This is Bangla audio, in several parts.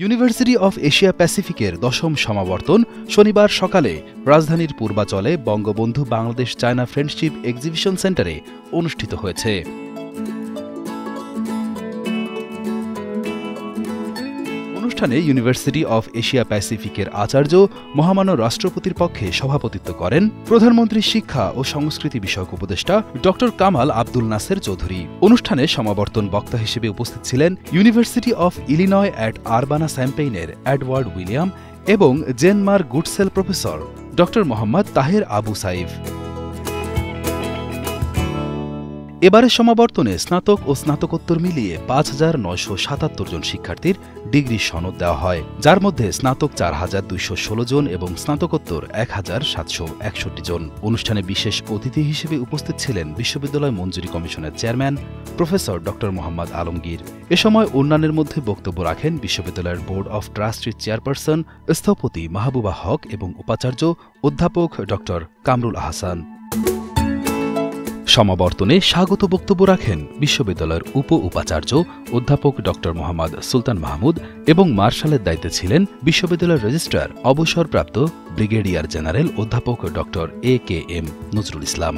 ইউনিভার্সিটি অফ এশিয়া প্যাসিফিকের ১০ম সমাবর্তন শনিবার সকালে রাজধানীর পূর্বাচলে Bangabandhu Bangladesh China friendship exhibition সেন্টারে অনুষ্ঠিত হয়েছে। অনুষ্ঠানে ইউনিভার্সিটি অফ এশিয়া প্যাসিফিকের আচার্য মহামান্য রাষ্ট্রপতির পক্ষে সভাপতিত্ব করেন প্রধানমন্ত্রী শিক্ষা ও সংস্কৃতি বিষয়ক উপদেষ্টা ড কামাল আব্দুল নাসের চৌধুরী। অনুষ্ঠানে সমাবর্তন বক্তা হিসেবে উপস্থিত ছিলেন University of Illinois at Urbana স্যাম্পেইনের এডওয়ার্ড উইলিয়াম এবং জেনমার গুডসেল প্রফেসর ড মোহাম্মদ তাহের আবু সাইফ। এবারের সমাবর্তনে স্নাতক ও স্নাতকোত্তর মিলিয়ে ৫,৯৭৭ জন শিক্ষার্থীর ডিগ্রি সনদ দেওয়া হয়, যার মধ্যে স্নাতক ৪,২১৬ জন এবং স্নাতকোত্তর ১,৭৬১ জন। অনুষ্ঠানে বিশেষ অতিথি হিসেবে উপস্থিত ছিলেন বিশ্ববিদ্যালয় মঞ্জুরি কমিশনের চেয়ারম্যান প্রফেসর ড মোহাম্মদ আলমগীর। এ সময় অন্যান্যের মধ্যে বক্তব্য রাখেন বিশ্ববিদ্যালয়ের বোর্ড অব ট্রাস্টির চেয়ারপারসন স্থপতি মাহবুবা হক এবং উপাচার্য অধ্যাপক ড কামরুল আহসান। সমাবর্তনে স্বাগত বক্তব্য রাখেন বিশ্ববিদ্যালয়ের উপাচার্য অধ্যাপক ড মোহাম্মদ সুলতান মাহমুদ এবং মার্শালের দায়িত্বে ছিলেন বিশ্ববিদ্যালয়ের রেজিস্ট্রার অবসরপ্রাপ্ত ব্রিগেডিয়ার জেনারেল অধ্যাপক ড AKM নজরুল ইসলাম।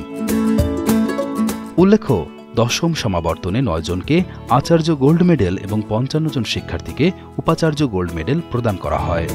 উল্লেখ্য, ১০ম সমাবর্তনে ৯ জনকে আচার্য গোল্ড মেডেল এবং ৫৫ জন শিক্ষার্থীকে উপাচার্য গোল্ড মেডেল প্রদান করা হয়।